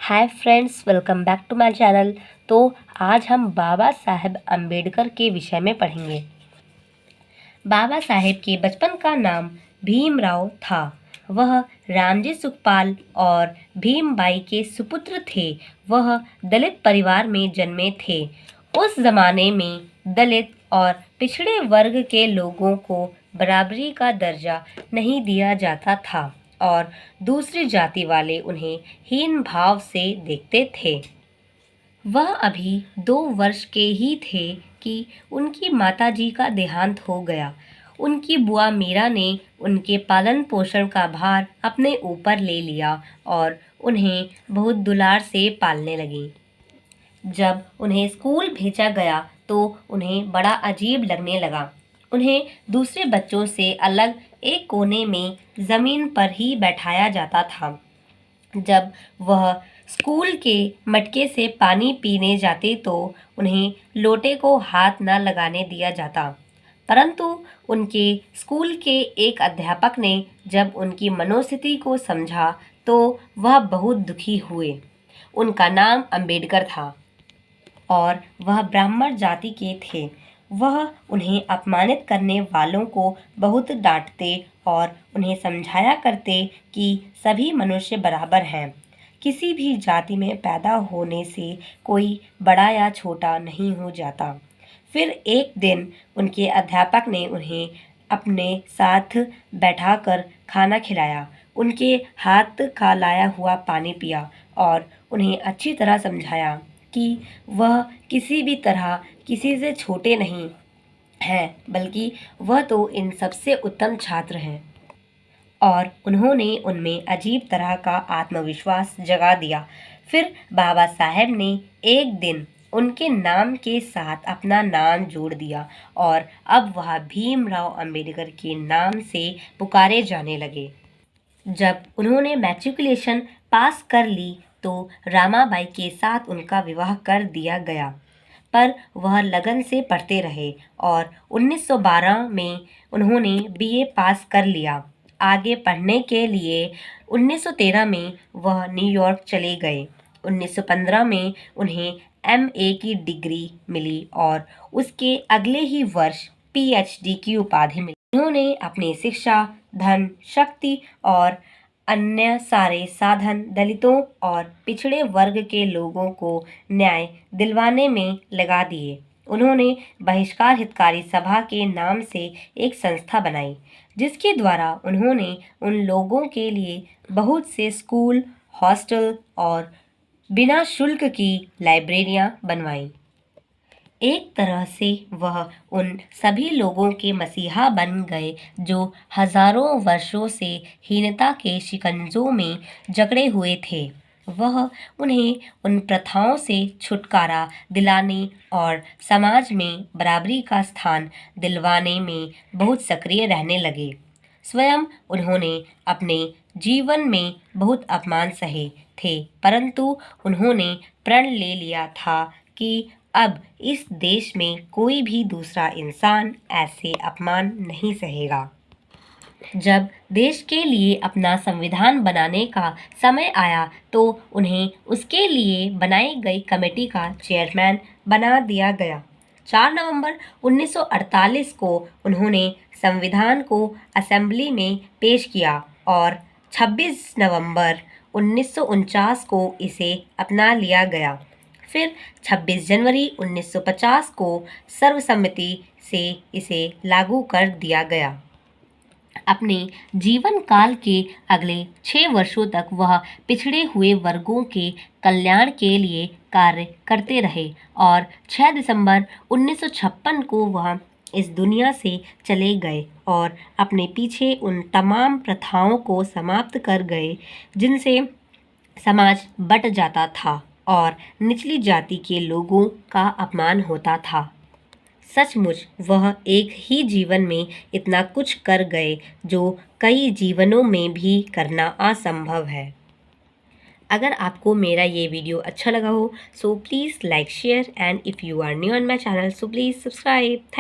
Hi friends, welcome back to my channel. तो आज हम बाबा साहेब अम्बेडकर के विषय में पढ़ेंगे। बाबा साहेब के बचपन का नाम भीमराव था। वह रामजी सुखपाल और भीमबाई के सुपुत्र थे। वह दलित परिवार में जन्मे थे। उस जमाने में दलित और पिछड़े वर्ग के लोगों को बराबरी का दर्जा नहीं दिया जाता था और दूसरी जाति वाले उन्हें हीन भाव से देखते थे। वह अभी 2 वर्ष के ही थे कि उनकी माताजी का देहांत हो गया। उनकी बुआ मीरा ने उनके पालन पोषण का भार अपने ऊपर ले लिया और उन्हें बहुत दुलार से पालने लगी। जब उन्हें स्कूल भेजा गया तो उन्हें बड़ा अजीब लगने लगा। उन्हें दूसरे बच्चों से अलग एक कोने में ज़मीन पर ही बैठाया जाता था। जब वह स्कूल के मटके से पानी पीने जाते तो उन्हें लोटे को हाथ न लगाने दिया जाता। परंतु उनके स्कूल के एक अध्यापक ने जब उनकी मनोस्थिति को समझा तो वह बहुत दुखी हुए। उनका नाम अम्बेडकर था और वह ब्राह्मण जाति के थे। वह उन्हें अपमानित करने वालों को बहुत डांटते और उन्हें समझाया करते कि सभी मनुष्य बराबर हैं। किसी भी जाति में पैदा होने से कोई बड़ा या छोटा नहीं हो जाता। फिर एक दिन उनके अध्यापक ने उन्हें अपने साथ बैठाकर खाना खिलाया, उनके हाथ का लाया हुआ पानी पिया और उन्हें अच्छी तरह समझाया कि वह किसी भी तरह किसी से छोटे नहीं हैं, बल्कि वह तो इन सबसे उत्तम छात्र हैं। और उन्होंने उनमें अजीब तरह का आत्मविश्वास जगा दिया। फिर बाबा साहेब ने एक दिन उनके नाम के साथ अपना नाम जोड़ दिया और अब वह भीमराव अम्बेडकर के नाम से पुकारे जाने लगे। जब उन्होंने मैट्रिकुलेशन पास कर ली तो रामाबाई के साथ उनका विवाह कर दिया गया, पर वह लगन से पढ़ते रहे और 1912 में उन्होंने बीए पास कर लिया। आगे पढ़ने के लिए 1913 में वह न्यूयॉर्क चले गए। 1915 में उन्हें एमए की डिग्री मिली और उसके अगले ही वर्ष पीएचडी की उपाधि मिली। उन्होंने अपनी शिक्षा, धन, शक्ति और अन्य सारे साधन दलितों और पिछड़े वर्ग के लोगों को न्याय दिलवाने में लगा दिए। उन्होंने बहिष्कार हितकारी सभा के नाम से एक संस्था बनाई, जिसके द्वारा उन्होंने उन लोगों के लिए बहुत से स्कूल, हॉस्टल और बिना शुल्क की लाइब्रेरियां बनवाईं। एक तरह से वह उन सभी लोगों के मसीहा बन गए जो हजारों वर्षों से हीनता के शिकंजों में जकड़े हुए थे। वह उन्हें उन प्रथाओं से छुटकारा दिलाने और समाज में बराबरी का स्थान दिलवाने में बहुत सक्रिय रहने लगे। स्वयं उन्होंने अपने जीवन में बहुत अपमान सहे थे, परंतु उन्होंने प्रण ले लिया था कि अब इस देश में कोई भी दूसरा इंसान ऐसे अपमान नहीं सहेगा। जब देश के लिए अपना संविधान बनाने का समय आया तो उन्हें उसके लिए बनाई गई कमेटी का चेयरमैन बना दिया गया। 4 नवंबर 1948 को उन्होंने संविधान को असेंबली में पेश किया और 26 नवंबर 1949 को इसे अपना लिया गया। फिर 26 जनवरी 1950 को सर्वसम्मति से इसे लागू कर दिया गया। अपने जीवन काल के अगले 6 वर्षों तक वह पिछड़े हुए वर्गों के कल्याण के लिए कार्य करते रहे और 6 दिसंबर 1956 को वह इस दुनिया से चले गए और अपने पीछे उन तमाम प्रथाओं को समाप्त कर गए जिनसे समाज बंट जाता था और निचली जाति के लोगों का अपमान होता था। सचमुच वह एक ही जीवन में इतना कुछ कर गए जो कई जीवनों में भी करना असंभव है। अगर आपको मेरा ये वीडियो अच्छा लगा हो so please like, share and if you are new on my channel so please subscribe. Thank